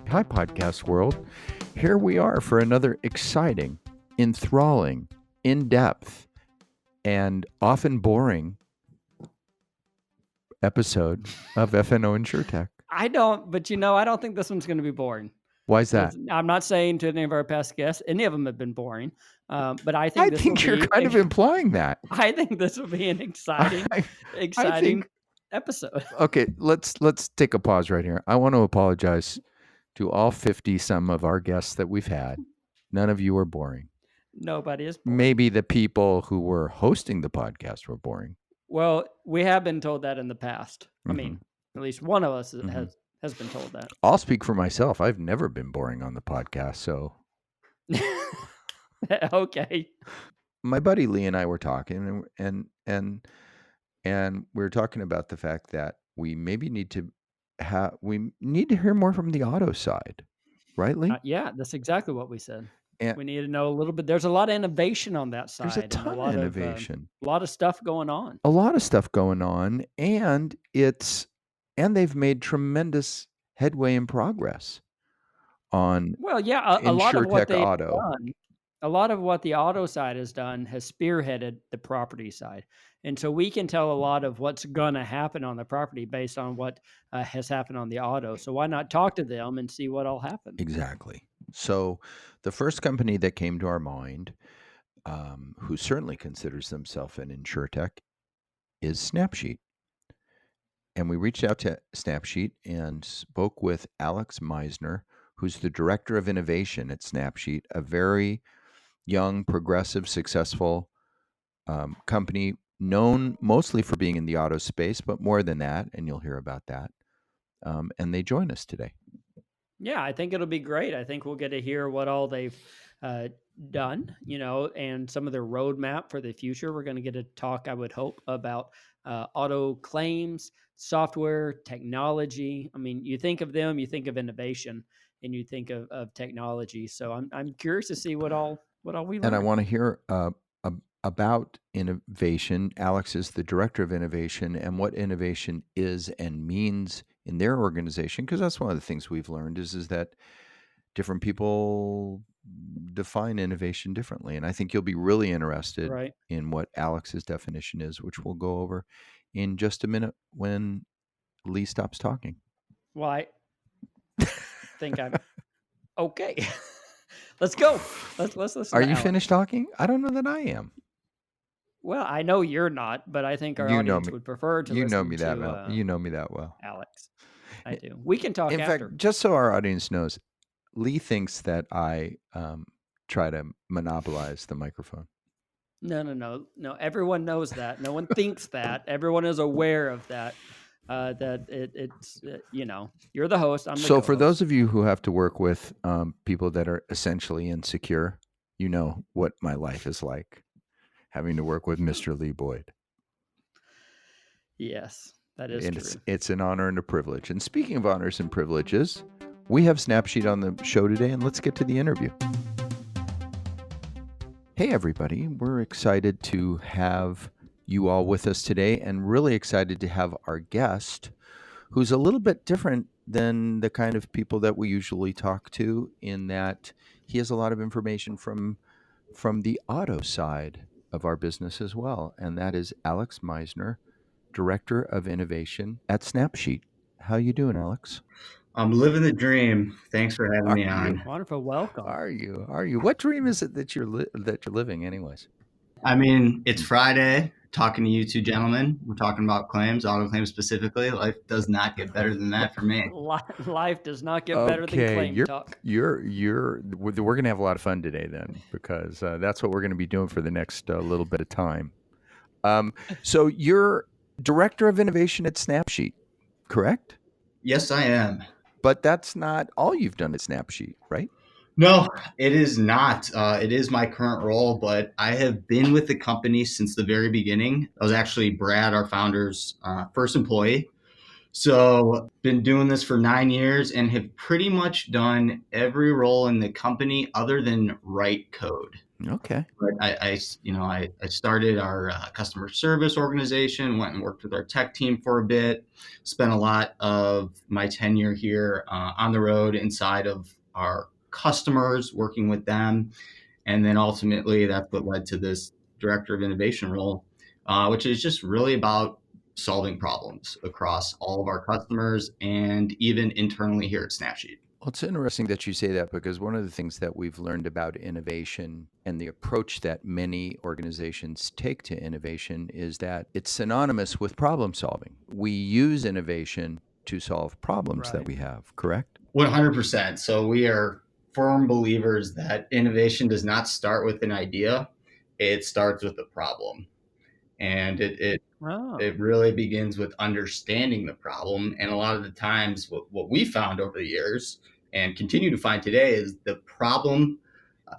Hi, podcast world. Here we are for another exciting, enthralling, in-depth, and often boring episode of FNO InsureTech. I don't think this one's going to be boring. Why is that? I'm not saying to any of our past guests, any of them have been boring, but I think you're kind of implying that. I think this will be an exciting episode. Okay, let's take a pause right here. I want to apologize to all 50-some of our guests that we've had. None of you are boring. Nobody is boring. Maybe the people who were hosting the podcast were boring. Well, we have been told that in the past. Mm-hmm. I mean, at least one of us has been told that. I'll speak for myself. I've never been boring on the podcast, so. Okay. My buddy Lee and I were talking, and we were talking about the fact that we maybe need to hear more from the auto side, right, Lee? Yeah, that's exactly what we said. And we need to know a little bit. There's a lot of innovation on that side. There's a ton of innovation. A lot of stuff going on. And they've made tremendous headway and progress on a lot of what they've Auto. Done. A lot of what the auto side has done has spearheaded the property side. And so we can tell a lot of what's going to happen on the property based on what has happened on the auto. So why not talk to them and see what all happened? Exactly. So the first company that came to our mind, who certainly considers themselves an InsureTech, is Snapsheet. And we reached out to Snapsheet and spoke with Alex Meisner, who's the director of innovation at Snapsheet, a very young, progressive, successful company known mostly for being in the auto space, but more than that, and you'll hear about that. And they join us today. Yeah, I think it'll be great. I think we'll get to hear what all they've done, and some of their roadmap for the future. We're going to get to talk, I would hope, about auto claims, software, technology. I mean, you think of them, you think of innovation, and you think of technology. So I'm curious to see what all we learn. And I want to hear about innovation. Alex is the director of innovation, and what innovation is and means in their organization, because that's one of the things we've learned is that different people define innovation differently. And I think you'll be really interested in what Alex's definition is, which we'll go over in just a minute when Lee stops talking. Well, I think I'm okay. Let's go. Let's listen. Are you finished talking? I don't know that I am. Well, I know you're not, but I think our audience would prefer to listen to... You know me that well. You know me that well. Alex, I do. We can talk after. In fact, just so our audience knows, Lee thinks that I try to monopolize the microphone. No. Everyone knows that. No one thinks that. Everyone is aware of that. That it's you're the host. I'm the co-host. For those of you who have to work with people that are essentially insecure, you know what my life is like, having to work with Mr. Lee Boyd. Yes, that is true. It's an honor and a privilege. And speaking of honors and privileges, we have Snapsheet on the show today, and let's get to the interview. Hey, everybody. We're excited to have you all with us today, and really excited to have our guest, who's a little bit different than the kind of people that we usually talk to, in that he has a lot of information from the auto side of our business as well. And that is Alex Meisner, Director of Innovation at Snapsheet. How you doing, Alex? I'm living the dream. Thanks for having me on. Wonderful. Welcome. Are you? What dream is it that you're living anyways? I mean, it's Friday, talking to you two gentlemen. We're talking about claims, auto claims specifically. Life does not get better than that for me. Life does not get better than claim talk. We're going to have a lot of fun today then, because that's what we're going to be doing for the next little bit of time. So you're Director of Innovation at Snapsheet, correct? Yes, I am. But that's not all you've done at Snapsheet, right? No, it is not. It is my current role, but I have been with the company since the very beginning. I was actually Brad, our founder's first employee. So been doing this for 9 years and have pretty much done every role in the company other than write code. Okay. But I started our customer service organization, went and worked with our tech team for a bit, spent a lot of my tenure here on the road inside of our customers, working with them. And then ultimately, that's what led to this director of innovation role, which is just really about solving problems across all of our customers and even internally here at Snapsheet. Well, it's interesting that you say that because one of the things that we've learned about innovation and the approach that many organizations take to innovation is that it's synonymous with problem solving. We use innovation to solve problems that Right. we have, correct? 100%. So we are firm believers that innovation does not start with an idea, it starts with a problem. And Oh, it really begins with understanding the problem. And a lot of the times, what we found over the years and continue to find today is the problem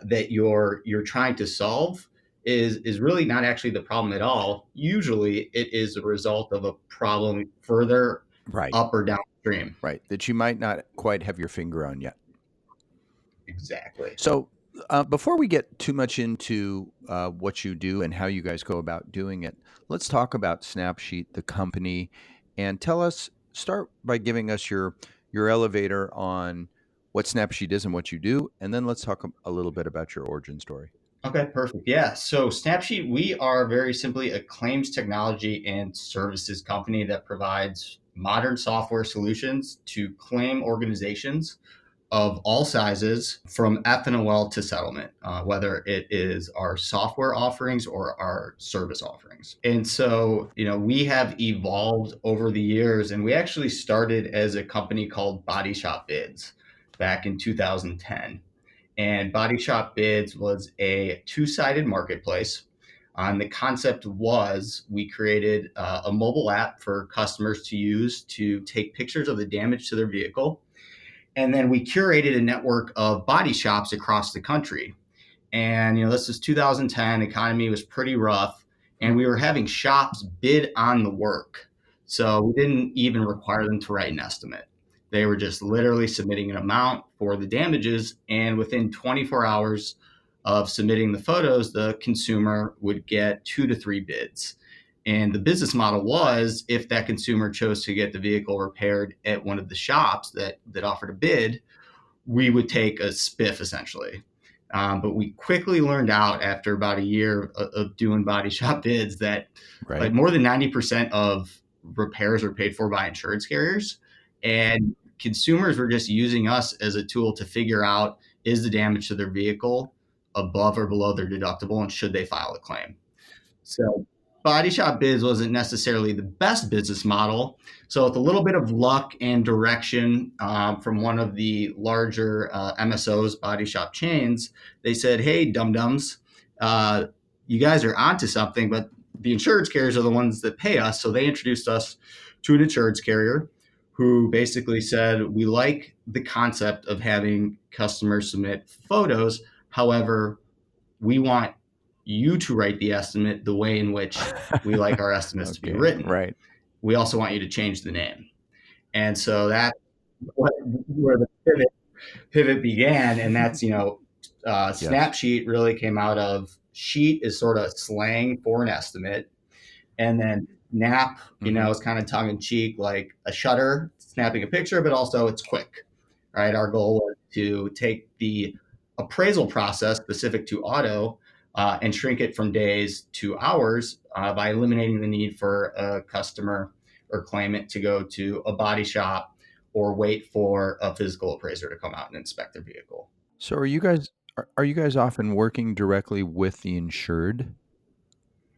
that you're trying to solve is really not actually the problem at all. Usually, it is a result of a problem further Right, up or downstream. right. That you might not quite have your finger on yet. Exactly. So, before we get too much into what you do and how you guys go about doing it, let's talk about Snapsheet, the company, and tell us. Start by giving us your elevator on what Snapsheet is and what you do, and then let's talk a little bit about your origin story. Okay, perfect. Yeah. So Snapsheet, we are very simply a claims technology and services company that provides modern software solutions to claim organizations of all sizes from F&OL to settlement, whether it is our software offerings or our service offerings. And so, we have evolved over the years, and we actually started as a company called Body Shop Bids back in 2010. And Body Shop Bids was a two-sided marketplace. The concept was we created a mobile app for customers to use to take pictures of the damage to their vehicle. And then we curated a network of body shops across the country. And this is 2010, economy was pretty rough, and we were having shops bid on the work. So we didn't even require them to write an estimate. They were just literally submitting an amount for the damages, and within 24 hours of submitting the photos, the consumer would get 2 to 3 bids. And the business model was, if that consumer chose to get the vehicle repaired at one of the shops that offered a bid, we would take a spiff essentially. But we quickly learned out after about a year of doing body shop bids that like Right. more than 90% of repairs are paid for by insurance carriers. And consumers were just using us as a tool to figure out, is the damage to their vehicle above or below their deductible, and should they file a claim? So body shop bids wasn't necessarily the best business model. So with a little bit of luck and direction from one of the larger MSOs, body shop chains, they said, "Hey, dum dums, you guys are onto something." But the insurance carriers are the ones that pay us, so they introduced us to an insurance carrier who basically said, "We like the concept of having customers submit photos. However, we want you to write the estimate the way in which we like our estimates to be Okay. written. Right. We also want you to change the name." And so that's where the pivot began. And that's, Yes. Snapsheet really came out of sheet is sort of slang for an estimate. And then nap, Hmm. is kind of tongue in cheek, like a shutter, snapping a picture, but also it's quick, right? Our goal was to take the appraisal process specific to auto and shrink it from days to hours by eliminating the need for a customer or claimant to go to a body shop or wait for a physical appraiser to come out and inspect their vehicle. So, are you guys often working directly with the insured?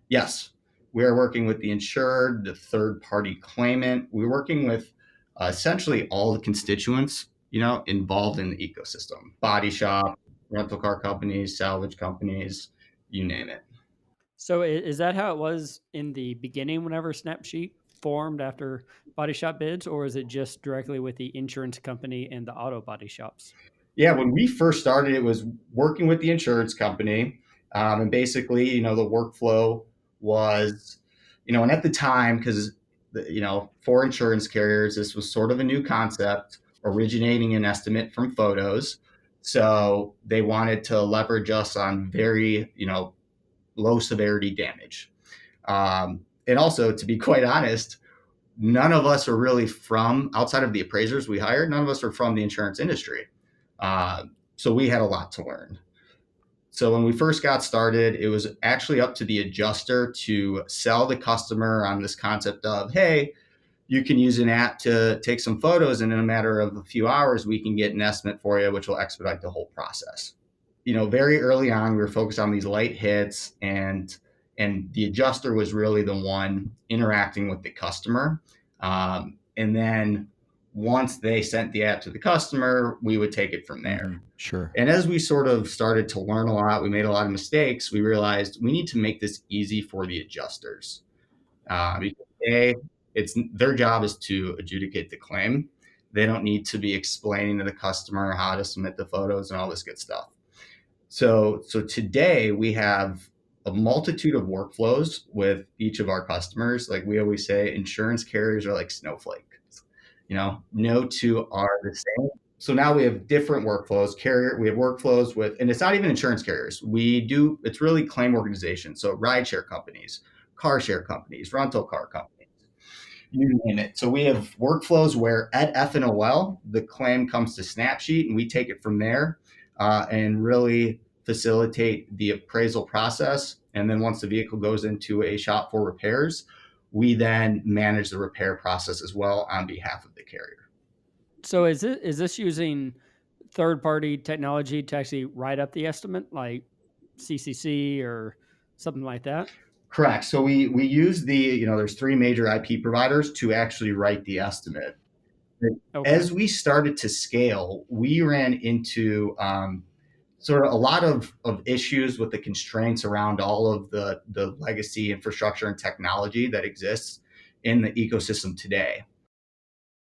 Yes, we are working with the insured, the third party claimant. We're working with essentially all the constituents, involved in the ecosystem: body shop, rental car companies, salvage companies, you name it. so is that how it was in the beginning whenever Snapsheet formed after Body Shop Bids, or is it just directly with the insurance company and the auto body shops? Yeah, when we first started, it was working with the insurance company. And basically, the workflow was, and at the time, because, for insurance carriers, this was sort of a new concept, originating an estimate from photos. So they wanted to leverage us on very, low severity damage. And also, to be quite honest, none of us are really from outside of the appraisers we hired. None of us are from the insurance industry. So we had a lot to learn. So when we first got started, it was actually up to the adjuster to sell the customer on this concept of, hey, you can use an app to take some photos, and in a matter of a few hours, we can get an estimate for you, which will expedite the whole process. Very early on, we were focused on these light hits, and the adjuster was really the one interacting with the customer. And then once they sent the app to the customer, we would take it from there. Sure. And as we sort of started to learn a lot, we made a lot of mistakes. We realized we need to make this easy for the adjusters. Because it's their job is to adjudicate the claim. They don't need to be explaining to the customer how to submit the photos and all this good stuff. So today we have a multitude of workflows with each of our customers. Like we always say, insurance carriers are like snowflakes. No two are the same. So now we have different workflows. We have workflows with, and it's not even insurance carriers. It's really claim organizations. So rideshare companies, car share companies, rental car companies, you name it. So we have workflows where at F&OL, the claim comes to Snapsheet and we take it from there and really facilitate the appraisal process. And then once the vehicle goes into a shop for repairs, we then manage the repair process as well on behalf of the carrier. So is this using third-party technology to actually write up the estimate, like CCC or something like that? Correct. So we use there's 3 major IP providers to actually write the estimate. Okay. As we started to scale, we ran into sort of a lot of issues with the constraints around all of the legacy infrastructure and technology that exists in the ecosystem today.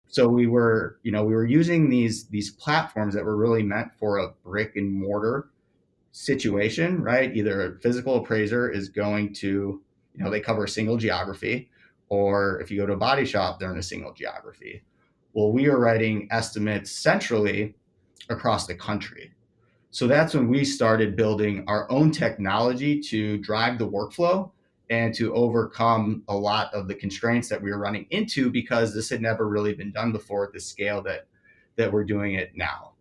So we were using these platforms that were really meant for a brick and mortar situation, right? Either a physical appraiser is going to, they cover a single geography, or if you go to a body shop, they're in a single geography. Well, we are writing estimates centrally across the country. So that's when we started building our own technology to drive the workflow and to overcome a lot of the constraints that we were running into, because this had never really been done before at the scale that we're doing it now.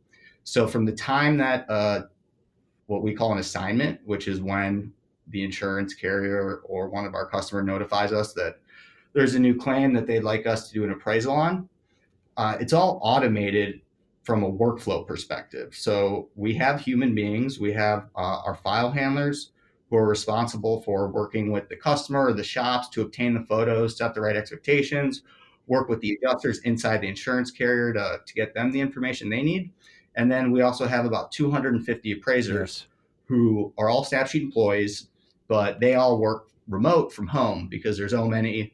So from the time that what we call an assignment, which is when the insurance carrier or one of our customer notifies us that there's a new claim that they'd like us to do an appraisal on, it's all automated from a workflow perspective. So we have human beings, we have our file handlers who are responsible for working with the customer or the shops to obtain the photos, set the right expectations, work with the adjusters inside the insurance carrier to get them the information they need. And then we also have about 250 appraisers who are all Snapsheet employees, but they all work remote from home because there's only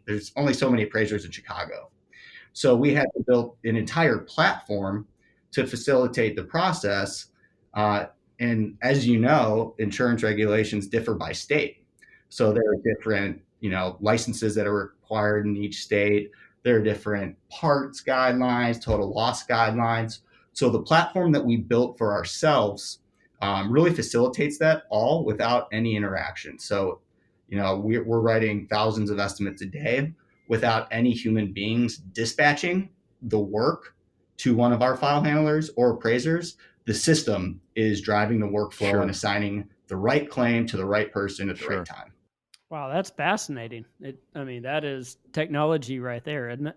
so many appraisers in Chicago. So we had to build an entire platform to facilitate the process. And as you know, insurance regulations differ by state. So there are different, licenses that are required in each state. There are different parts guidelines, total loss guidelines. So the platform that we built for ourselves really facilitates that all without any interaction. So, we're writing thousands of estimates a day without any human beings dispatching the work to one of our file handlers or appraisers. The system is driving the workflow and assigning the right claim to the right person at the right time. Wow, that's fascinating. That is technology right there, isn't it?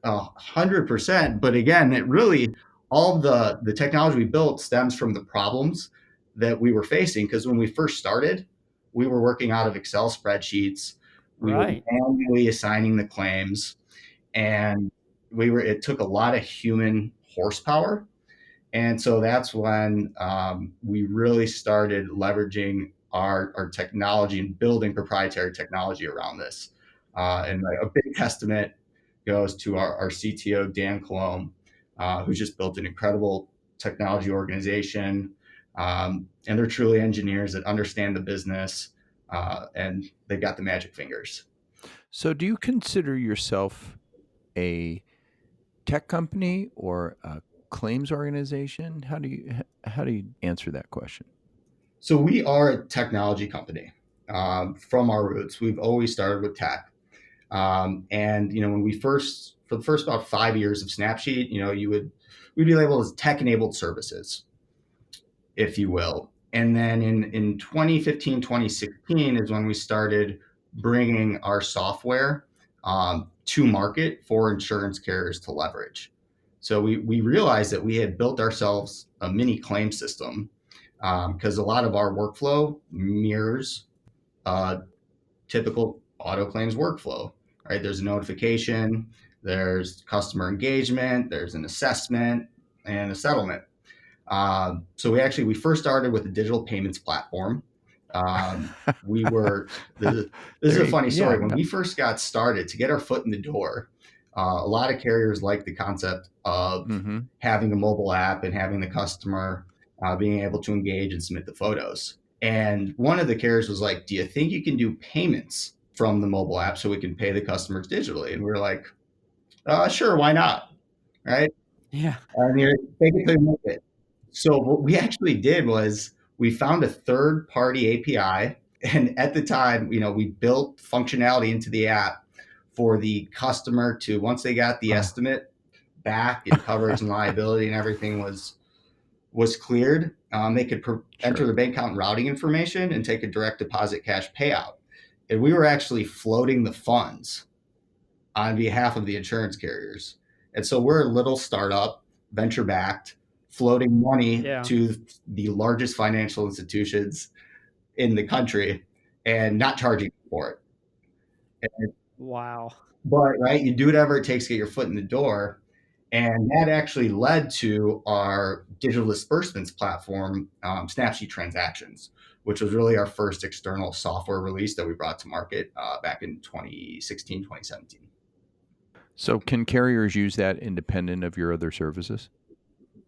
100%. But again, it really, all the technology we built stems from the problems that we were facing. Because when we first started, we were working out of Excel spreadsheets. We were manually assigning the claims, and it took a lot of human horsepower. And so that's when we really started leveraging our technology and building proprietary technology around this. And a big testament goes to our CTO, Dan Colomb, who's just built an incredible technology organization. And they're truly engineers that understand the business, and they've got the magic fingers. So do you consider yourself a tech company or a claims organization? How do you answer that question? So we are a technology company. From our roots, we've always started with tech. And when we first, for the first about 5 years of Snapsheet, we'd be labeled as tech-enabled services, if you will. And then in 2015, 2016 is when we started bringing our software to market for insurance carriers to leverage. So we realized that we had built ourselves a mini claim system because a lot of our workflow mirrors typical auto claims workflow, right? There's a notification, there's customer engagement, there's an assessment, and a settlement. So we first started with a digital payments platform. We were this is a funny Yeah. story. When we first got started to get our foot in the door, a lot of carriers like the concept of Mm-hmm. having a mobile app and having the customer being able to engage and submit the photos. And one of the carriers was like, "Do you think you can do payments from the mobile app so we can pay the customers digitally?" And we were like, "Sure, why not?" Right? Yeah. I mean, take it to the market. So what we actually did was we found a third-party API, and at the time, we built functionality into the app for the customer to, once they got the Oh, estimate back and coverage and liability and everything was cleared, they could enter sure. their bank account and routing information and take a direct deposit cash payout. And we were actually floating the funds on behalf of the insurance carriers. And so we're a little startup, venture backed, floating money Yeah. to the largest financial institutions in the country and not charging for it. And, Wow. but right, you do whatever it takes to get your foot in the door. And that actually led to our digital disbursements platform, Snapsheet Transactions, which was really our first external software release that we brought to market back in 2016, 2017. So can carriers use that independent of your other services?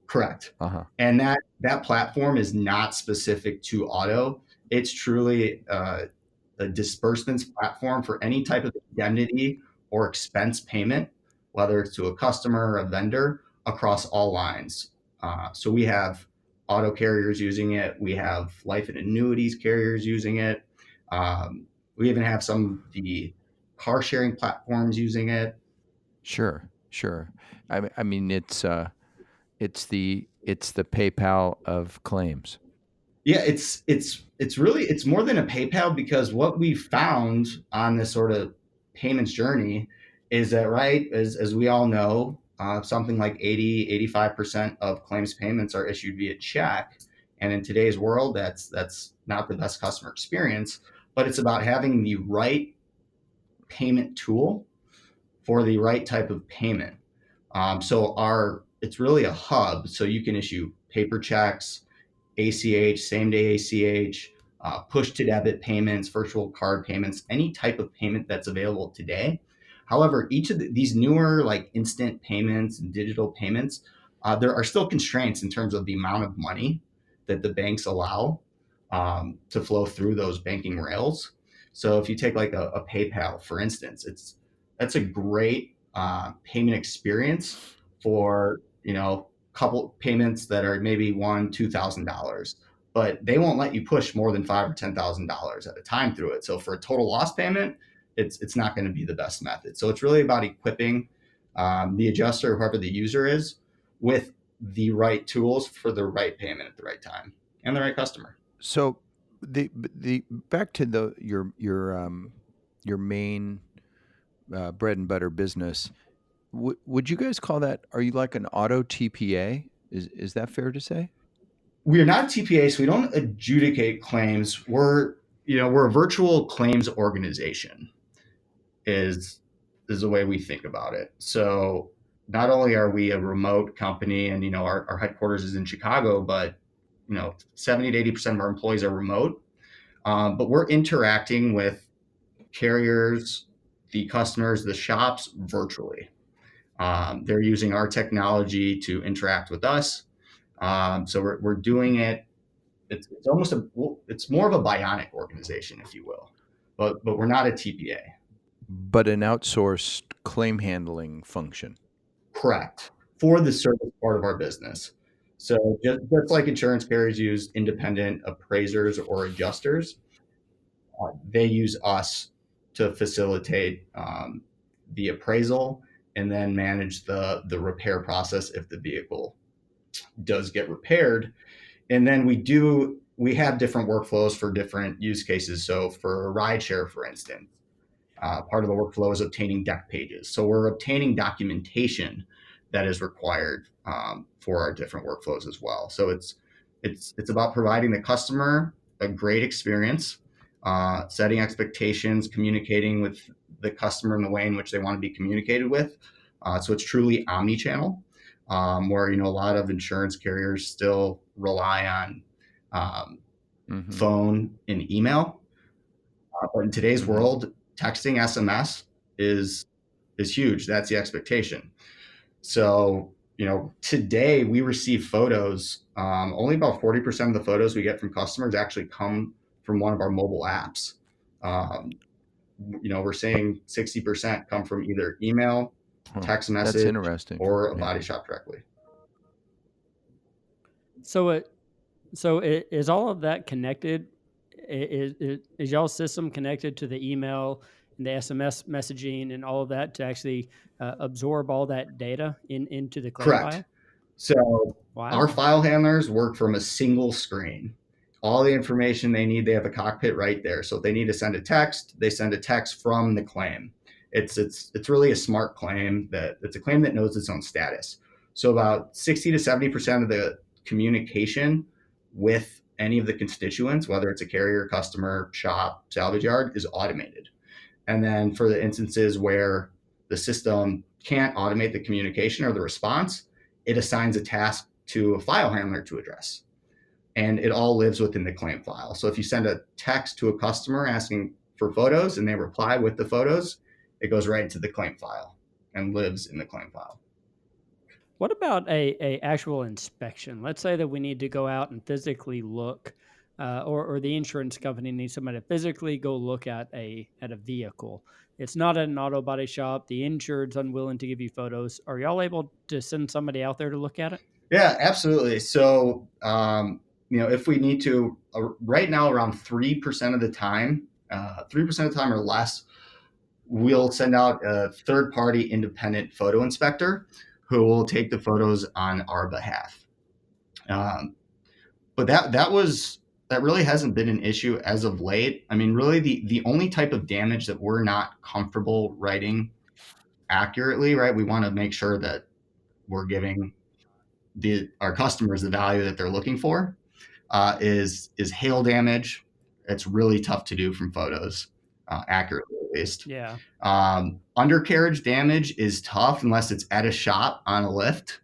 Correct. Uh-huh. And that platform is not specific to auto. It's truly a disbursements platform for any type of indemnity or expense payment, whether it's to a customer or a vendor across all lines. So we have auto carriers using it. We have life and annuities carriers using it. We even have some of the car sharing platforms using it. Sure. Sure. I mean it's the PayPal of claims. Yeah, it's more than a PayPal because what we found on this sort of payments journey is that, right, as we all know, something like 85% of claims payments are issued via check. And in today's world, that's not the best customer experience, but it's about having the right payment tool for the right type of payment. So it's really a hub. So you can issue paper checks, ACH, same day ACH, push to debit payments, virtual card payments, any type of payment that's available today. However, each of these newer like instant payments and digital payments, there are still constraints in terms of the amount of money that the banks allow to flow through those banking rails. So if you take like a PayPal, for instance, that's a great payment experience for couple payments that are maybe $2,000, but they won't let you push more than $5,000 or $10,000 at a time through it. So for a total loss payment, it's not going to be the best method. So it's really about equipping the adjuster, whoever the user is, with the right tools for the right payment at the right time and the right customer. So the back to your main bread and butter business. Would you guys call that? Are you like an auto TPA? Is that fair to say? We are not TPA, so we don't adjudicate claims. We're a virtual claims organization. Is the way we think about it. So not only are we a remote company and our headquarters is in Chicago, but 70 to 80% of our employees are remote. But we're interacting with carriers, the customers, the shops virtually. They're using our technology to interact with us. So we're doing it. It's more of a bionic organization, if you will, but we're not a TPA. But an outsourced claim handling function. Correct. for the service part of our business. So just like insurance carriers use independent appraisers or adjusters, they use us to facilitate the appraisal and then manage the repair process if the vehicle does get repaired. And then we have different workflows for different use cases. So for rideshare, for instance, part of the workflow is obtaining deck pages. So we're obtaining documentation that is required for our different workflows as well. So it's about providing the customer a great experience, setting expectations, communicating with the customer in the way in which they want to be communicated with. So it's truly omni-channel, where a lot of insurance carriers still rely on phone and email. But in today's world, texting SMS is huge. That's the expectation. So, today we receive photos. Only about 40% of the photos we get from customers actually come from one of our mobile apps. We're saying 60% come from either email, text That's message, interesting. or a Yeah. body shop directly. Is all of that connected? Is y'all's system connected to the email and the SMS messaging and all of that to actually absorb all that data into the claim Correct. file? So our Wow. file handlers work from a single screen. All the information they need, they have a cockpit right there. So if they need to send a text, they send a text from the claim. It's really a smart claim that it's a claim that knows its own status. So about 60 to 70% of the communication with any of the constituents, whether it's a carrier, customer, shop, salvage yard, is automated. And then for the instances where the system can't automate the communication or the response, it assigns a task to a file handler to address. And it all lives within the claim file. So if you send a text to a customer asking for photos and they reply with the photos, it goes right into the claim file and lives in the claim file. What about a actual inspection? Let's say that we need to go out and physically look, or the insurance company needs somebody to physically go look at a vehicle. It's not at an auto body shop. The insured's unwilling to give you photos. Are y'all able to send somebody out there to look at it? Yeah, absolutely. So, if we need to, right now, around 3% of the time, 3% of the time or less, we'll send out a third-party independent photo inspector who will take the photos on our behalf. But that really hasn't been an issue as of late. I mean, really, the only type of damage that we're not comfortable writing accurately, right? We want to make sure that we're giving our customers the value that they're looking for. Is hail damage. It's really tough to do from photos, accurately at least. Yeah. Undercarriage damage is tough unless it's at a shop on a lift.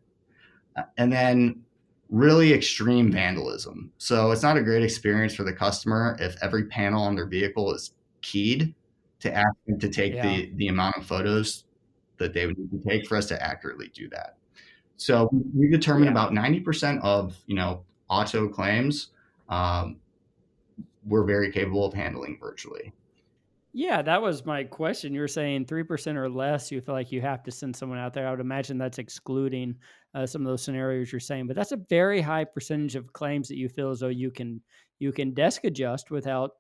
And then really extreme vandalism. So it's not a great experience for the customer if every panel on their vehicle is keyed to ask them to take Yeah. the amount of photos that they would need to take for us to accurately do that. So we determine Yeah. about 90% of, auto claims, we're very capable of handling virtually. Yeah, that was my question. You were saying 3% or less, you feel like you have to send someone out there. I would imagine that's excluding some of those scenarios you're saying, but that's a very high percentage of claims that you feel as though you can desk adjust without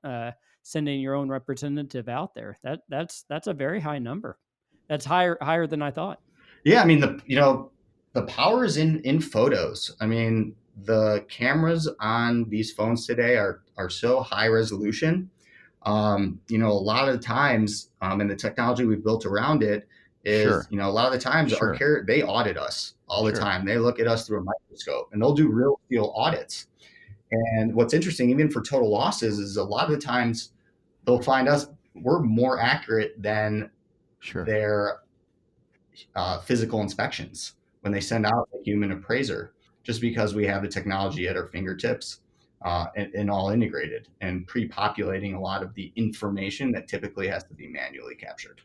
sending your own representative out there. That's a very high number. That's higher than I thought. Yeah, I mean the power is in photos. I mean the cameras on these phones today are so high resolution. A lot of the times, and the technology we've built around it is, Sure. a lot of the times our Sure. care they audit us all the Sure. time. They look at us through a microscope and they'll do real field audits. And what's interesting, even for total losses, is a lot of the times they'll find us we're more accurate than Sure. their physical inspections when they send out a human appraiser, just because we have the technology at our fingertips, and all integrated and pre-populating a lot of the information that typically has to be manually captured.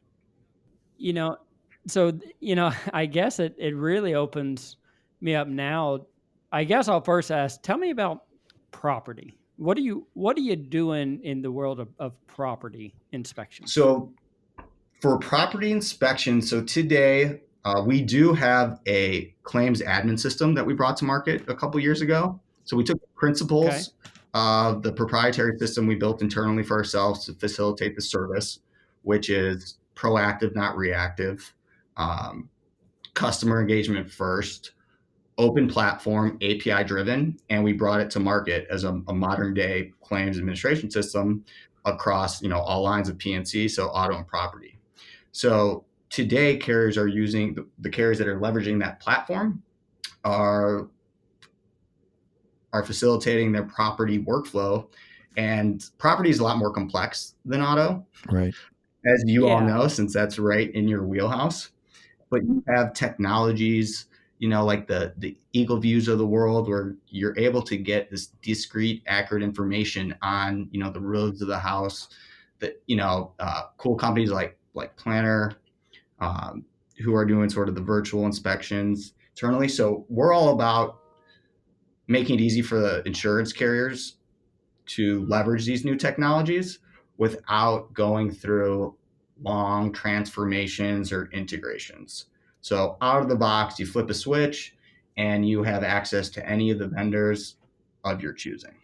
You know, I guess it really opens me up now. I guess I'll first ask, tell me about property. What are you doing in the world of property inspections? So for property inspection, so today We do have a claims admin system that we brought to market a couple years ago. So we took the principles of the proprietary system we built internally for ourselves to facilitate the service, which is proactive, not reactive, customer engagement first, open platform, API driven, and we brought it to market as a modern day claims administration system across all lines of P&C, so auto and property. So today, carriers are using the carriers that are leveraging that platform are facilitating their property workflow, and property is a lot more complex than auto, Right. as you all Yeah. know, since that's right in your wheelhouse. But you have technologies, like the Eagle Views of the world, where you're able to get this discrete, accurate information on, the roads of the house. That cool companies like Planner, who are doing sort of the virtual inspections internally. So we're all about making it easy for the insurance carriers to leverage these new technologies without going through long transformations or integrations. So out of the box, you flip a switch and you have access to any of the vendors of your choosing.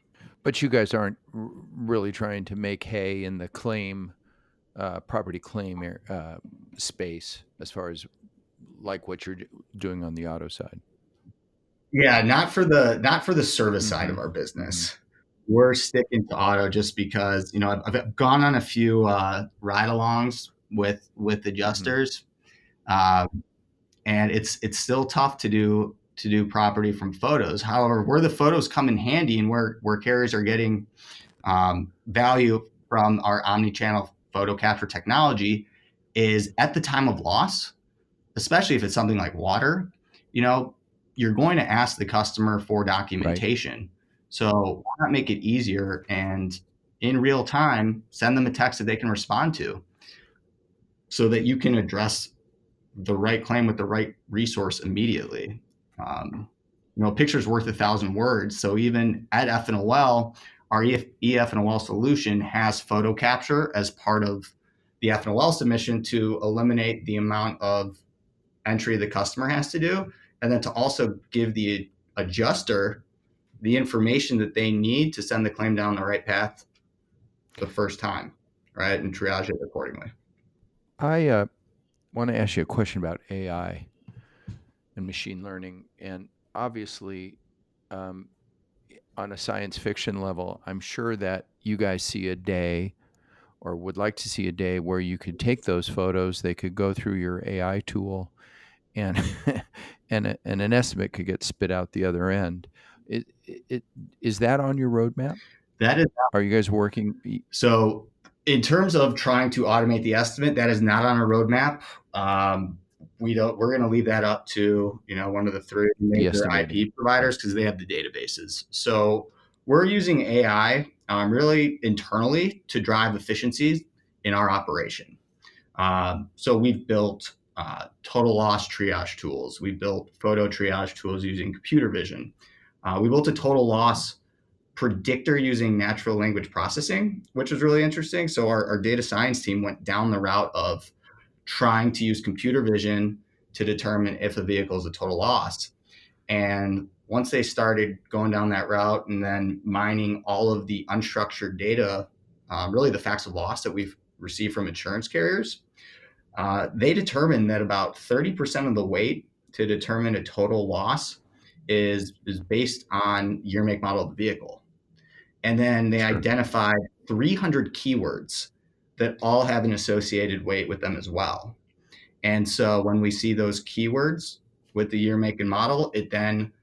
But you guys aren't really trying to make hay in the property claim space, as far as like what you're doing on the auto side. Yeah, not for the service side of our business. We're sticking to auto just because I've gone on a few ride-alongs with adjusters, and it's still tough to do property from photos. However, where the photos come in handy and where carriers are getting value from our omni-channel photo capture technology is at the time of loss, especially if it's something like water. You're going to ask the customer for documentation. Right. So why not make it easier and in real time send them a text that they can respond to, so that you can address the right claim with the right resource immediately. A picture's worth 1,000 words. So even at F&OL, our EF&OL solution has photo capture as part of the F&OL submission to eliminate the amount of entry the customer has to do, and then to also give the adjuster the information that they need to send the claim down the right path the first time, right, and triage it accordingly. I want to ask you a question about AI and machine learning, and obviously, on a science fiction level, I'm sure that you guys see a day, or would like to see a day, where you could take those photos, they could go through your AI tool, and and an estimate could get spit out the other end. Is that on your roadmap? That is. Are you guys working? So in terms of trying to automate the estimate, that is not on our roadmap. We're going to leave that up to one of the three major IP providers, because they have the databases. So we're using AI really internally to drive efficiencies in our operation. So we've built total loss triage tools. We built photo triage tools using computer vision. We built a total loss predictor using natural language processing, which was really interesting. So our data science team went down the route of trying to use computer vision to determine if a vehicle is a total loss. And once they started going down that route and then mining all of the unstructured data, really the facts of loss that we've received from insurance carriers, they determined that about 30% of the weight to determine a total loss is based on year, make, model of the vehicle. And then they identified 300 keywords that all have an associated weight with them as well. And so when we see those keywords with the year, make, and model, it then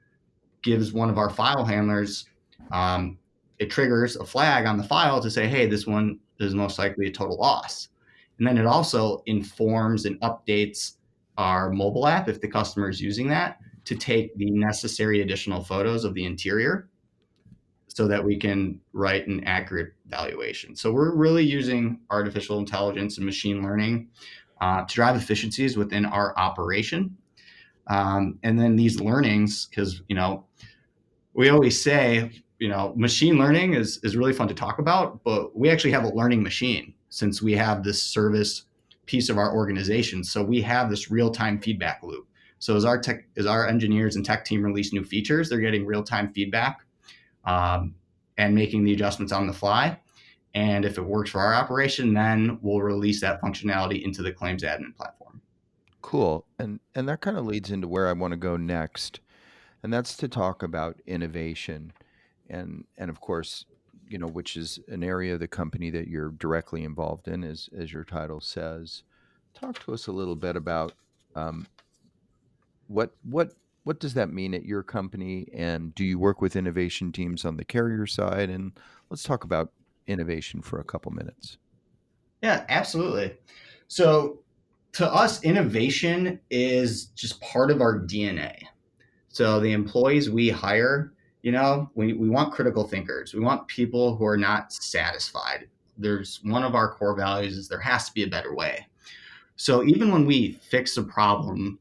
gives one of our file handlers, it triggers a flag on the file to say, hey, this one is most likely a total loss. And then it also informs and updates our mobile app, if the customer is using that, to take the necessary additional photos of the interior, so that we can write an accurate valuation. So we're really using artificial intelligence and machine learning to drive efficiencies within our operation. And then these learnings, because we always say machine learning is really fun to talk about, but we actually have a learning machine, since we have this service piece of our organization. So we have this real-time feedback loop. So as our engineers and tech team release new features, they're getting real-time feedback and making the adjustments on the fly. And if it works for our operation, then we'll release that functionality into the claims admin platform. Cool. And that kind of leads into where I want to go next, and that's to talk about innovation, and of course, which is an area of the company that you're directly involved in, as your title says. Talk to us a little bit about um, what does that mean at your company, and do you work with innovation teams on the carrier side? And let's talk about innovation for a couple minutes. Yeah, absolutely. So to us, innovation is just part of our DNA. So the employees we hire, we want critical thinkers. We want people who are not satisfied. There's one of our core values is there has to be a better way. So even when we fix a problem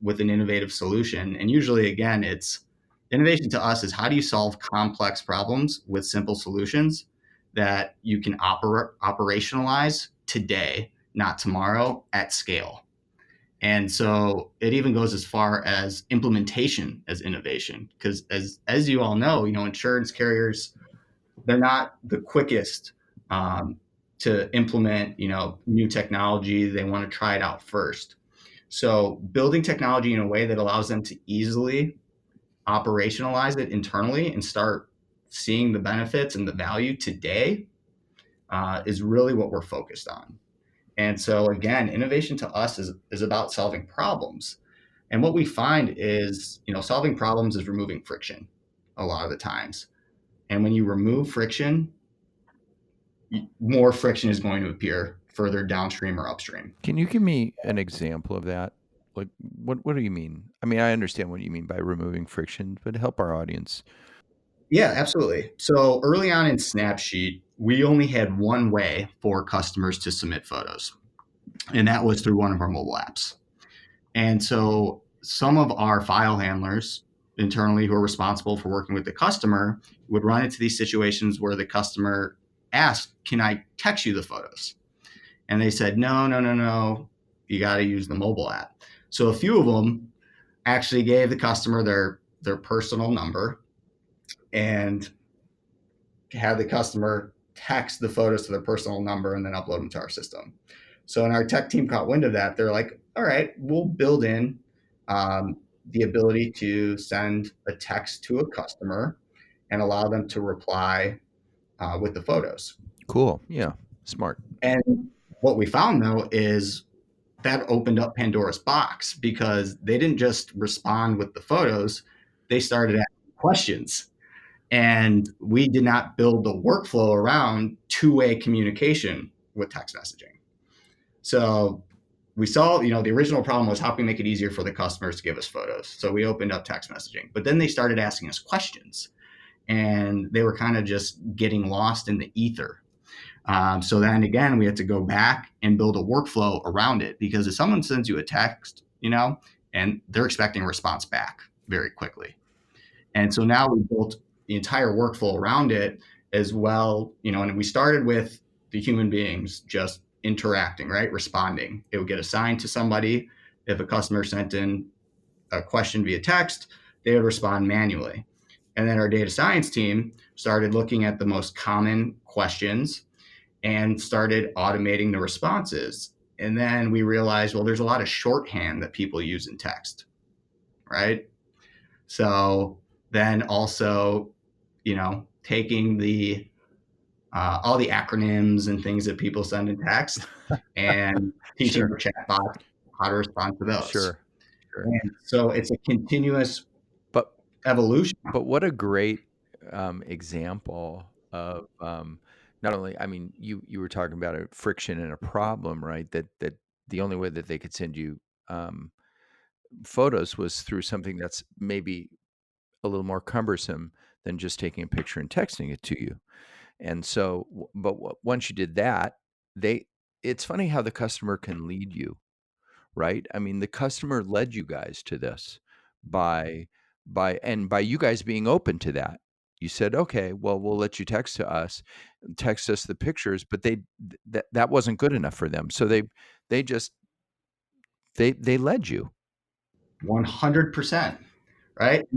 with an innovative solution, and usually again, it's innovation to us is how do you solve complex problems with simple solutions that you can operationalize today, not tomorrow, at scale. And so it even goes as far as implementation as innovation, because as you all know, insurance carriers, they're not the quickest um, to implement, new technology. They want to try it out first. So building technology in a way that allows them to easily operationalize it internally and start seeing the benefits and the value today is really what we're focused on. And so again, innovation to us is about solving problems. And what we find is, solving problems is removing friction a lot of the times. And when you remove friction, more friction is going to appear further downstream or upstream. Can you give me an example of that? Like, what do you mean? I mean, I understand what you mean by removing friction, but help our audience. Yeah, absolutely. So early on in Snapsheet, we only had one way for customers to submit photos, and that was through one of our mobile apps. And so some of our file handlers internally who are responsible for working with the customer would run into these situations where the customer asked, "Can I text you the photos?" And they said, "No, no, no, no. You got to use the mobile app." So a few of them actually gave the customer their personal number and had the customer text the photos to their personal number and then upload them to our system. So when our tech team caught wind of that, they're like, all right, we'll build in the ability to send a text to a customer and allow them to reply with the photos. Cool. Yeah. Smart. And what we found though is that opened up Pandora's box because they didn't just respond with the photos, they started asking questions. And we did not build the workflow around two-way communication with text messaging. So we saw, the original problem was how can we make it easier for the customers to give us photos? So we opened up text messaging, but then they started asking us questions and they were kind of just getting lost in the ether. So then again, we had to go back and build a workflow around it because if someone sends you a text, and they're expecting a response back very quickly. And so now we built the entire workflow around it as well, and we started with the human beings just interacting, right? Responding. It would get assigned to somebody. If a customer sent in a question via text, they would respond manually. And then our data science team started looking at the most common questions and started automating the responses. And then we realized, well, there's a lot of shorthand that people use in text, right? So then also, taking the all the acronyms and things that people send in text and teaching Sure. the chatbot how to respond to those. Sure. Sure. And so it's a continuous But evolution. but what a great example of not only, I mean, you were talking about a friction and a problem, right? That the only way that they could send you um, photos was through something that's maybe a little more cumbersome than just taking a picture and texting it to you. And so, but once you did that, they, it's funny how the customer can lead you, right? I mean, the customer led you guys to this by, and by you guys being open to that. You said, okay, well, we'll let you text us the pictures, but that wasn't good enough for them. So they just they led you. 100%, right?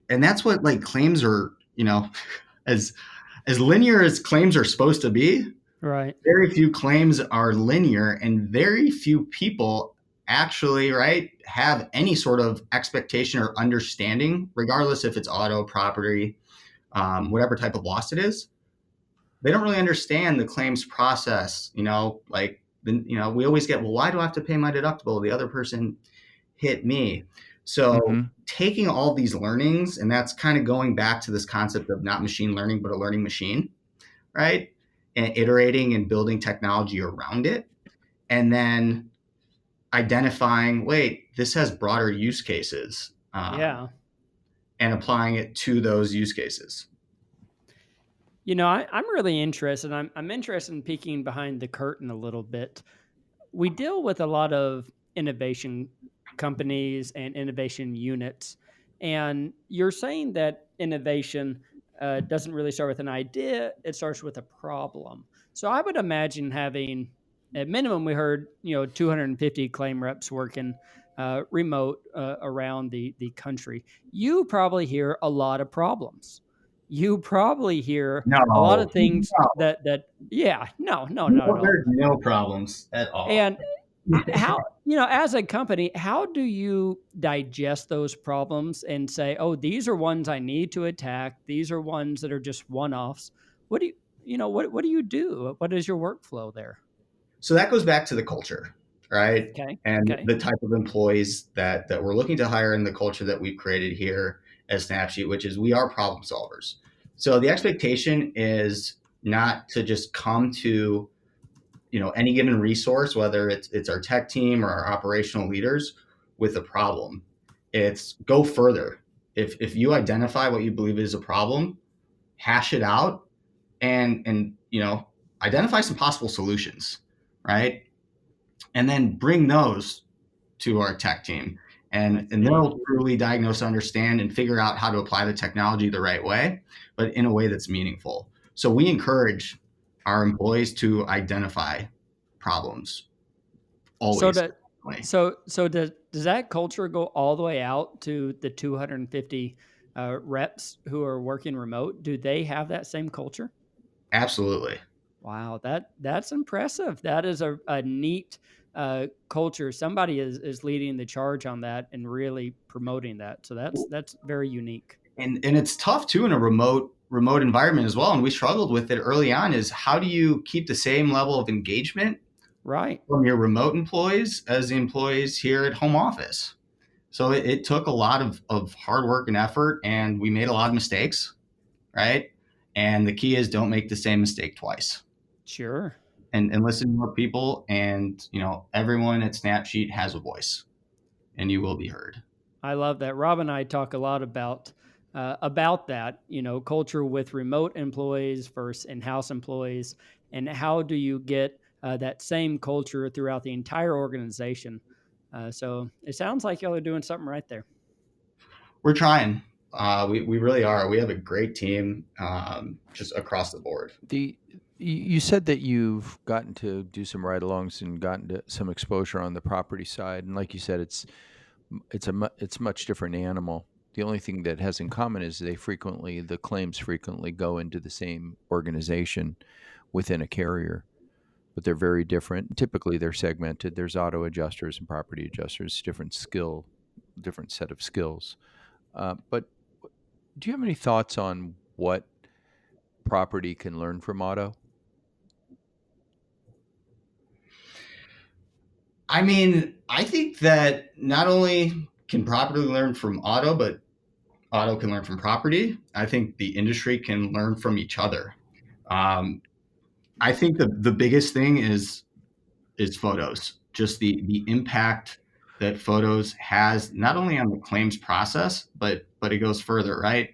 And that's what like claims are, as linear as claims are supposed to be. Right. Very few claims are linear, and very few people actually, right, have any sort of expectation or understanding, regardless if it's auto, property, whatever type of loss it is. They don't really understand the claims process. Like, we always get, well, why do I have to pay my deductible? The other person hit me. So Mhm. taking all these learnings, and that's kind of going back to this concept of not machine learning, but a learning machine, right? And iterating and building technology around it. And then identifying, wait, this has broader use cases, Yeah. and applying it to those use cases. I'm really interested. I'm interested in peeking behind the curtain a little bit. We deal with a lot of innovation companies and innovation units. And you're saying that innovation doesn't really start with an idea, it starts with a problem. So I would imagine having, at minimum, we heard, 250 claim reps working remote around the country. You probably hear a lot of problems. You probably hear a lot No, of things yeah, no, no, not at no, all. there's no problems at all. And how, as a company, how do you digest those problems and say, oh, these are ones I need to attack. These are ones that are just one offs. What do what do you do? What is your workflow there? So that goes back to the culture, right? Okay. And Okay. the type of employees that we're looking to hire, and the culture that we've created here at Snapsheet, which is we are problem solvers. So the expectation is not to just come to any given resource, whether it's our tech team or our operational leaders, with a problem. It's go further. If you identify what you believe is a problem, hash it out, and identify some possible solutions, right? And then bring those to our tech team, I and see. they'll truly diagnose, understand, and figure out how to apply the technology the right way, but in a way that's meaningful. So we encourage our employees to identify problems So always. that does that culture go all the way out to the 250 reps who are working remote? Do they have that same culture? Absolutely. Wow, that's impressive. That is a neat culture. Somebody is leading the charge on that and really promoting that. So that's very unique. And it's tough too in a remote environment as well. And we struggled with it early on, is how do you keep the same level of engagement Right. from your remote employees as the employees here at home office? So it took a lot of hard work and effort, and we made a lot of mistakes, right? And the key is don't make the same mistake twice, Sure. and listen to more people. And everyone at Snapsheet has a voice, and you will be heard. I love that. Rob and I talk a lot about that, culture with remote employees versus in-house employees, and how do you get that same culture throughout the entire organization. So it sounds like y'all are doing something right there. We're trying. We really are. We have a great team, just across the board. You said that you've gotten to do some ride-alongs and gotten to some exposure on the property side, and like you said, it's a much different animal. The only thing that has in common is the claims frequently go into the same organization within a carrier, but they're very different. Typically, they're segmented. There's auto adjusters and property adjusters, different set of skills. But do you have any thoughts on what property can learn from auto? I mean, I think that not only can property learn from auto, but auto can learn from property. I think the industry can learn from each other. Um, I think the biggest thing is photos, just the impact that photos has not only on the claims process, but it goes further, right?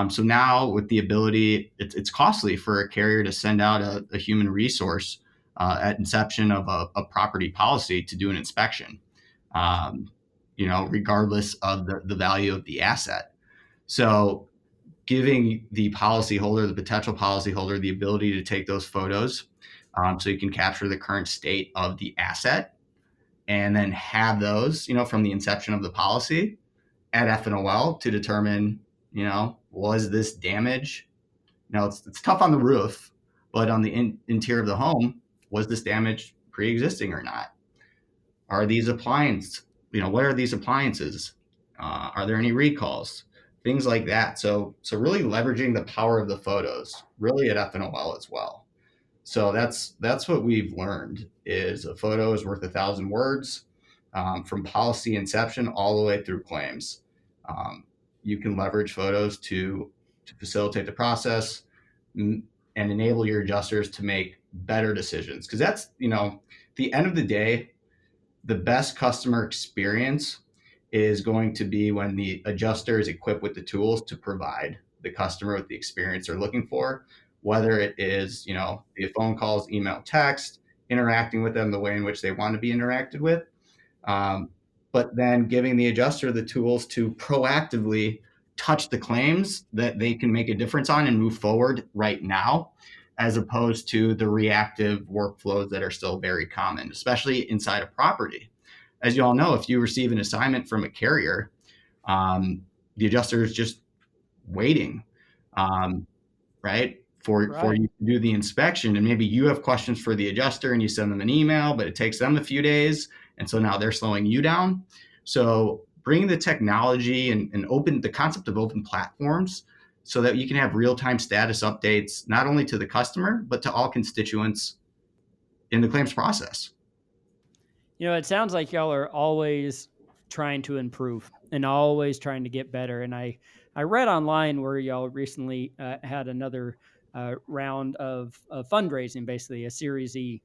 So now with the ability, it's costly for a carrier to send out a human resource at inception of a property policy to do an inspection, regardless of the value of the asset. So giving the policyholder, the potential policyholder, the ability to take those photos, so you can capture the current state of the asset, and then have those, from the inception of the policy at FNOL to determine, was this damage? It's tough on the roof, but on the interior of the home, was this damage pre-existing or not? Are these what are these appliances? Are there any recalls? Things like that. So really leveraging the power of the photos, really at FNOL as well. So that's what we've learned is a photo is worth 1,000 words, from policy inception all the way through claims. You can leverage photos to facilitate the process, and enable your adjusters to make better decisions. Because that's, the end of the day, the best customer experience is going to be when the adjuster is equipped with the tools to provide the customer with the experience they're looking for, whether it is, the phone calls, email, text, interacting with them the way in which they want to be interacted with. But then giving the adjuster the tools to proactively touch the claims that they can make a difference on and move forward right now, as opposed to the reactive workflows that are still very common, especially inside of property. As you all know, if you receive an assignment from a carrier, the adjuster is just waiting, right? For you to do the inspection, and maybe you have questions for the adjuster and you send them an email, but it takes them a few days, and so now they're slowing you down. So bringing the technology and open the concept of open platforms so that you can have real-time status updates, not only to the customer, but to all constituents in the claims process. It sounds like y'all are always trying to improve and always trying to get better. And I read online where y'all recently had another round of fundraising, basically a Series E,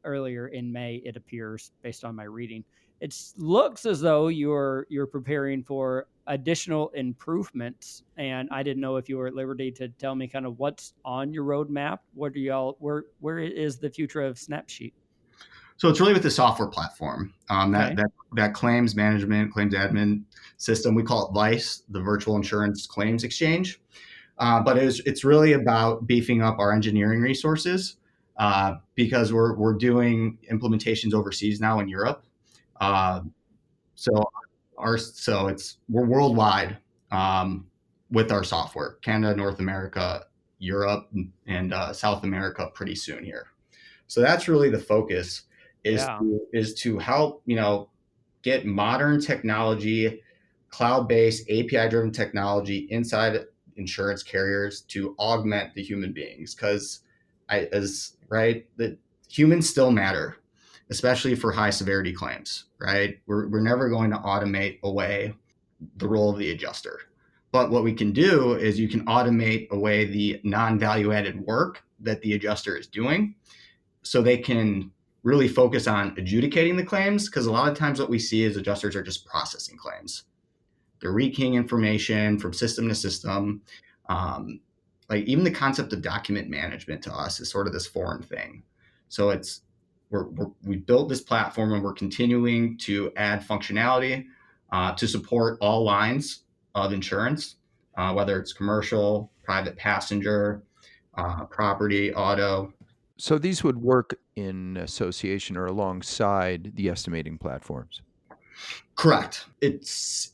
earlier in May, it appears, based on my reading. It looks as though you're preparing for additional improvements, and I didn't know if you were at liberty to tell me kind of what's on your roadmap. What do y'all? Where is the future of Snapsheet? So it's really with the software platform, that claims management, claims admin system. We call it VICE, the Virtual Insurance Claims Exchange. But it's really about beefing up our engineering resources, because we're doing implementations overseas now in Europe. So we're worldwide, with our software, Canada, North America, Europe, and South America pretty soon here. So that's really the focus, is to help, get modern technology, cloud-based, API-driven technology inside insurance carriers to augment the human beings. Because the humans still matter, especially for high severity claims, right? We're never going to automate away the role of the adjuster. But what we can do is you can automate away the non-value added work that the adjuster is doing, so they can really focus on adjudicating the claims. Because a lot of times what we see is adjusters are just processing claims. They're rekeying information from system to system. Like even the concept of document management to us is sort of this foreign thing. So we built this platform, and we're continuing to add functionality to support all lines of insurance, whether it's commercial, private passenger, property, auto. So these would work in association or alongside the estimating platforms. Correct. It's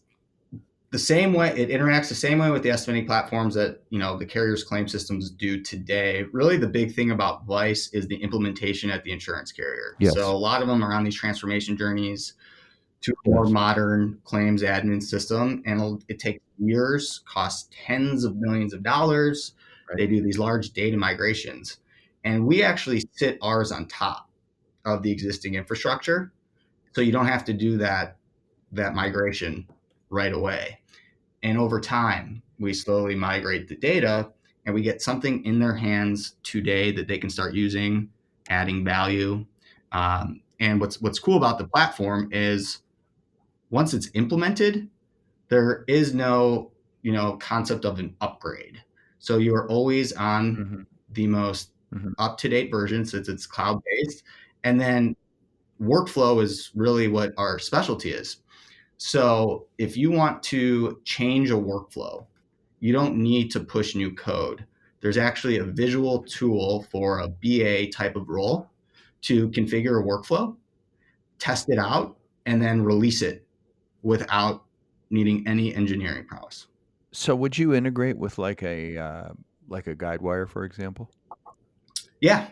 the same way. It interacts the same way with the estimating platforms that the carrier's claim systems do today. Really, the big thing about VICE is the implementation at the insurance carrier. Yes. So a lot of them are on these transformation journeys to a more modern claims admin system, and it takes years, costs tens of millions of dollars. Right. They do these large data migrations, and we actually sit ours on top of the existing infrastructure, so you don't have to do that migration right away. And over time, we slowly migrate the data, and we get something in their hands today that they can start using, adding value. And what's cool about the platform is once it's implemented, there is no concept of an upgrade. So you are always on the most up-to-date version, since it's cloud-based. And then workflow is really what our specialty is. So if you want to change a workflow, you don't need to push new code. There's actually a visual tool for a BA type of role to configure a workflow, test it out, and then release it without needing any engineering prowess. So would you integrate with like a Guidewire, for example? Yeah.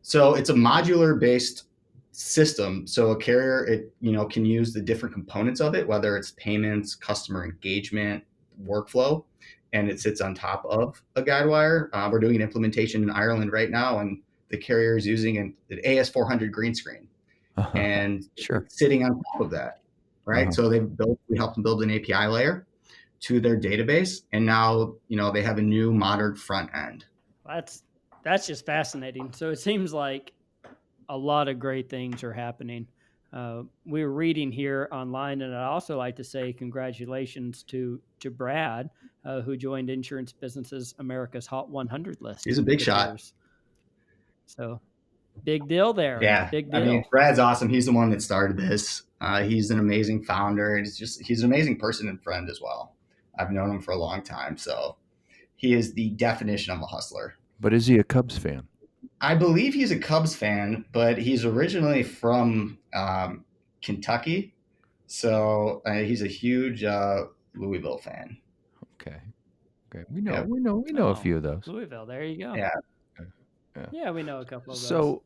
So it's a modular based system. So a carrier, can use the different components of it, whether it's payments, customer engagement, workflow, and it sits on top of a Guidewire. We're doing an implementation in Ireland right now, and the carrier is using an AS400 green screen, and Sure. it's sitting on top of that, right? Uh-huh. So we helped them build an API layer to their database, and now they have a new modern front end. That's just fascinating. So it seems like a lot of great things are happening. We were reading here online, and I'd also like to say congratulations to Brad, who joined Insurance Business America's Hot 100 list. He's a big with shot. yours. So big deal there. Yeah, Big I deal. mean, Brad's awesome. He's the one that started this. He's an amazing founder, and he's an amazing person and friend as well. I've known him for a long time, so he is the definition of a hustler. But is he a Cubs fan? I believe he's a Cubs fan, but he's originally from Kentucky, so he's a huge Louisville fan. Okay. We know a few of those. Louisville. There you go. Yeah. Yeah, we know a couple of those. So,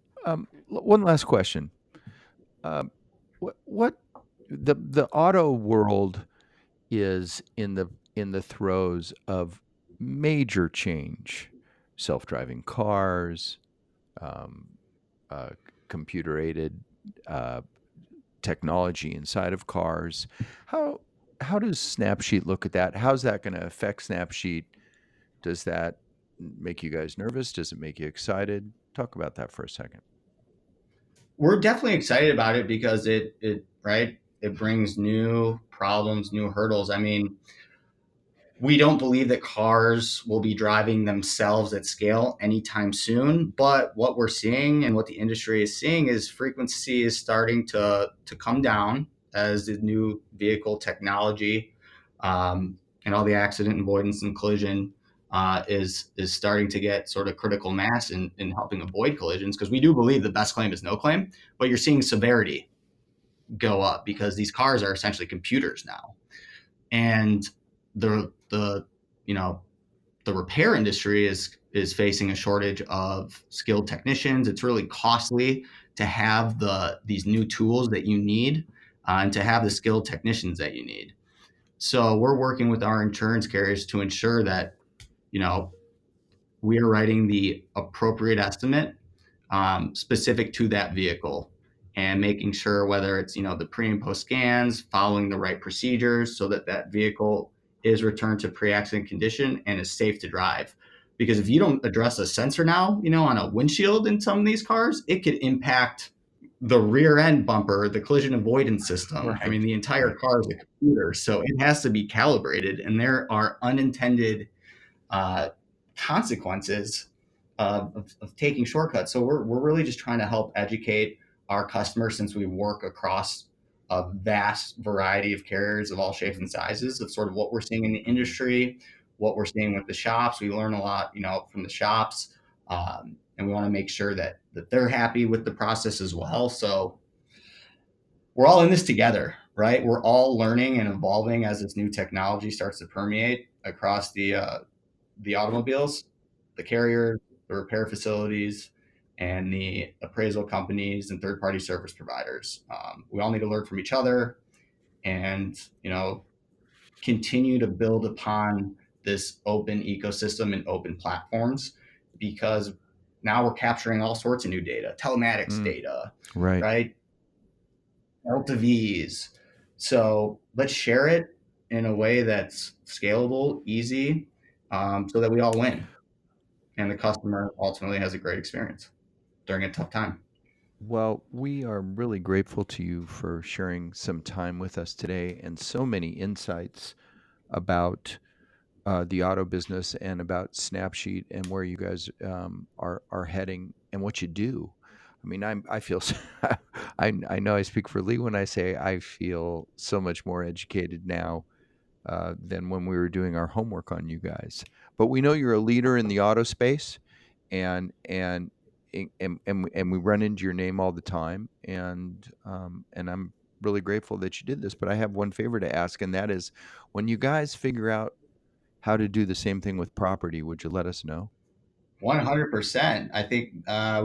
one last question. What the auto world is in the throes of major change, self-driving cars, computer-aided technology inside of cars. How does Snapsheet look at that? How's that going to affect Snapsheet? Does that make you guys nervous? Does it make you excited? Talk about that for a second. We're definitely excited about it because it brings new problems, new hurdles. I mean, we don't believe that cars will be driving themselves at scale anytime soon. But what we're seeing and what the industry is seeing is frequency is starting to come down as the new vehicle technology and all the accident avoidance and collision is starting to get sort of critical mass in helping avoid collisions, because we do believe the best claim is no claim, but you're seeing severity go up because these cars are essentially computers now. And the repair industry is facing a shortage of skilled technicians. It's really costly to have these new tools that you need and to have the skilled technicians that you need. So we're working with our insurance carriers to ensure that we are writing the appropriate estimate specific to that vehicle, and making sure whether it's the pre and post scans, following the right procedures so that vehicle is returned to pre-accident condition and is safe to drive. Because if you don't address a sensor now, on a windshield in some of these cars, it could impact the rear end bumper, the collision avoidance system. Right. I mean, the entire car is a computer, so it has to be calibrated, and there are unintended consequences of taking shortcuts. So we're really just trying to help educate our customers, since we work across a vast variety of carriers of all shapes and sizes, of sort of what we're seeing in the industry, what we're seeing with the shops. We learn a lot, from the shops, and we want to make sure that they're happy with the process as well. So we're all in this together, right? We're all learning and evolving as this new technology starts to permeate across the automobiles, the carriers, the repair facilities, and the appraisal companies and third-party service providers. We all need to learn from each other and, continue to build upon this open ecosystem and open platforms, because now we're capturing all sorts of new data, telematics data, right? LTVs. So let's share it in a way that's scalable, easy, so that we all win. And the customer ultimately has a great experience during a tough time. Well, we are really grateful to you for sharing some time with us today and so many insights about the auto business and about Snapsheet and where you guys are heading and what you do. I mean, I feel I know I speak for Lee when I say I feel so much more educated now than when we were doing our homework on you guys. But we know you're a leader in the auto space, and and we run into your name all the time, and I'm really grateful that you did this. But I have one favor to ask, and that is, when you guys figure out how to do the same thing with property, would you let us know? 100%. I think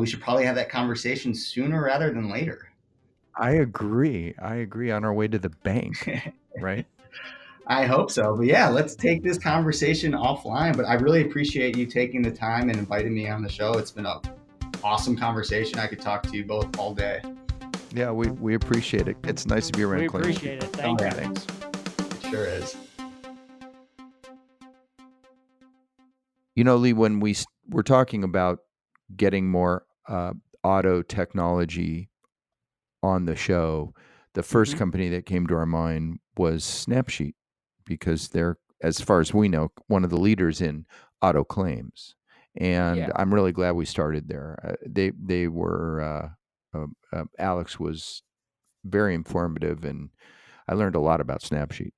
we should probably have that conversation sooner rather than later. I agree. I agree. On our way to the bank, right? I hope so. But yeah, let's take this conversation offline. But I really appreciate you taking the time and inviting me on the show. It's been an awesome conversation. I could talk to you both all day. Yeah, we appreciate it. It's nice to be around. We Clint. appreciate it. Thank you. Thanks. It sure is. You know, Lee, when we're talking about getting more auto technology on the show, the first company that came to our mind was Snapsheet, because they're, as far as we know, one of the leaders in auto claims. And Yeah. I'm really glad we started there. They were Alex was very informative, and I learned a lot about Snapsheet.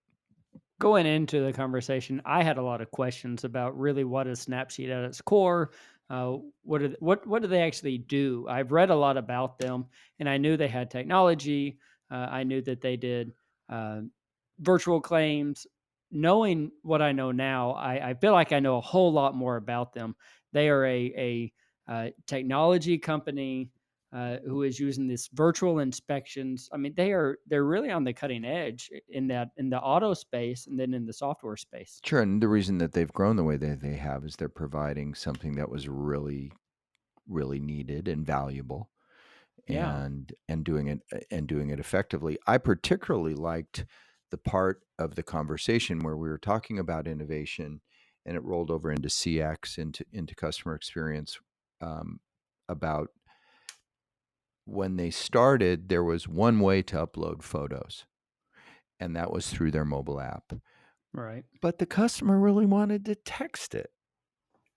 Going into the conversation, I had a lot of questions about really what is Snapsheet at its core. What do they actually do? I've read a lot about them, and I knew they had technology. I knew that they did uh, virtual claims. Knowing what I know now, I feel like I know a whole lot more about them. They are a technology company who is using this virtual inspections. I mean, they're really on the cutting edge in the auto space and then in the software space. Sure, and the reason that they've grown the way that they have is they're providing something that was really, really needed and valuable, Yeah. and doing it effectively. I particularly liked the part of the conversation where we were talking about innovation, and it rolled over into CX, into customer experience. About when they started, there was one way to upload photos, and that was through their mobile app. Right. But the customer really wanted to text it.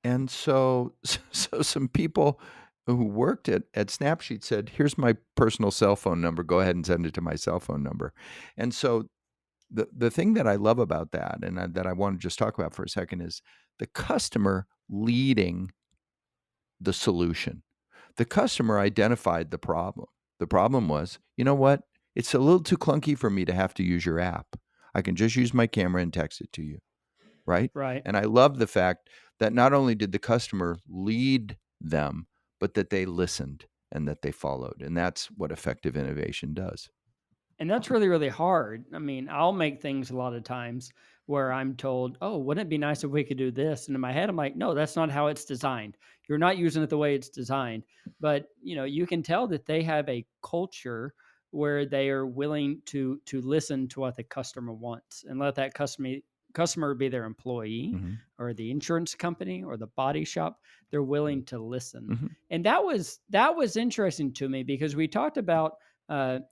And so some people who worked at Snapsheet said, "Here's my personal cell phone number. Go ahead and send it to my cell phone number." And so the thing that I love about that, and that I want to just talk about for a second, is the customer leading the solution. The customer identified the problem. The problem was, you know what? It's a little too clunky for me to have to use your app. I can just use my camera and text it to you. Right? Right. And I love the fact that not only did the customer lead them, but that they listened and that they followed. And that's what effective innovation does. And that's really, really hard. I mean, I'll make things a lot of times where I'm told, "Oh, wouldn't it be nice if we could do this?" And in my head, I'm like, "No, that's not how it's designed. You're not using it the way it's designed." But you can tell that they have a culture where they are willing to listen to what the customer wants and let that customer be their employee Mm-hmm. or the insurance company or the body shop. They're willing to listen, Mm-hmm. and that was interesting to me because we talked about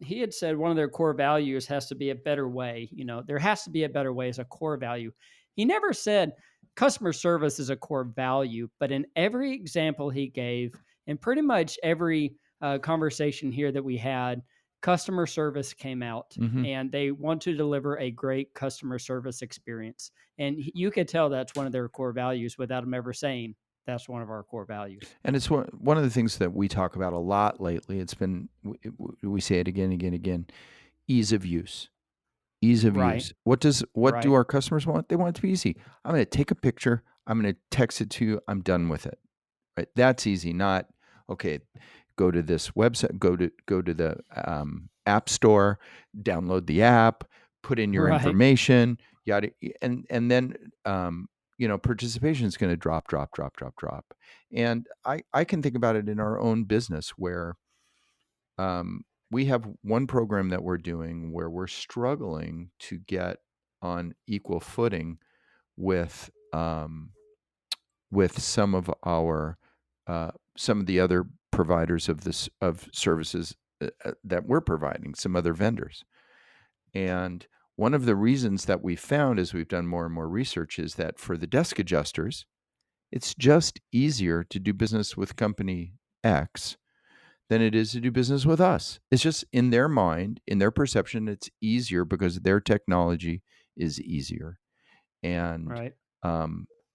he had said one of their core values has to be a better way. There has to be a better way as a core value. He never said customer service is a core value, but in every example he gave, and pretty much every conversation here that we had, customer service came out, Mm-hmm. and they want to deliver a great customer service experience. And you could tell that's one of their core values without them ever saying that's one of our core values. And it's one of the things that we talk about a lot lately. It's been, we say it again, again, again, ease of use. Ease of Right. use. What do Right. our customers want? They want it to be easy. I'm going to take a picture. I'm going to text it to you. I'm done with it. Right? That's easy. Not, okay, go to this website, go to the app store, download the app, put in your Right. information, yada, and then participation is going to drop, drop, drop, drop, drop. And I can think about it in our own business where we have one program that we're doing where we're struggling to get on equal footing with some of our some of the other providers of services that we're providing, some other vendors. And one of the reasons that we found as we've done more and more research is that for the desk adjusters, it's just easier to do business with company X than it is to do business with us. It's just in their mind, in their perception, it's easier because their technology is easier. And Right.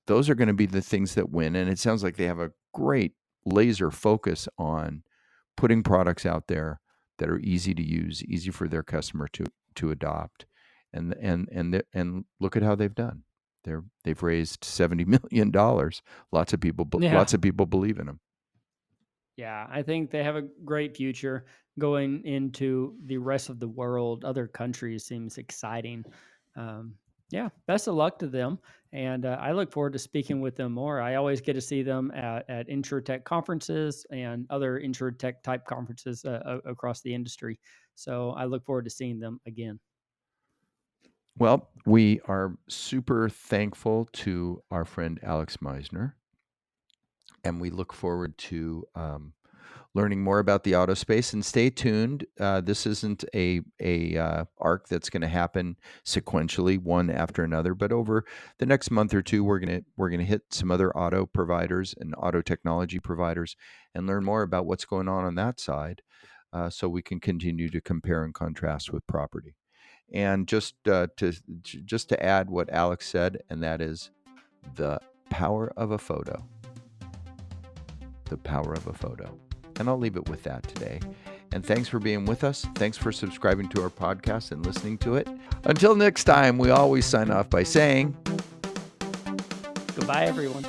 those are going to be the things that win. And it sounds like they have a great laser focus on putting products out there that are easy to use, easy for their customer to adopt. And look at how they've done. They've raised $70 million. Lots of people Yeah. believe in them. Yeah, I think they have a great future. Going into the rest of the world, other countries seems exciting. Um, yeah, best of luck to them. And I look forward to speaking with them more. I always get to see them at InsureTech conferences and other InsureTech type conferences across the industry. So I look forward to seeing them again. Well, we are super thankful to our friend Alex Meisner, and we look forward to learning more about the auto space. And stay tuned. This isn't a arc that's going to happen sequentially, one after another, but over the next month or two, we're gonna hit some other auto providers and auto technology providers and learn more about what's going on that side, so we can continue to compare and contrast with property. And just to add what Alex said, and that is the power of a photo. The power of a photo. And I'll leave it with that today. And thanks for being with us. Thanks for subscribing to our podcast and listening to it. Until next time, we always sign off by saying, Goodbye, everyone.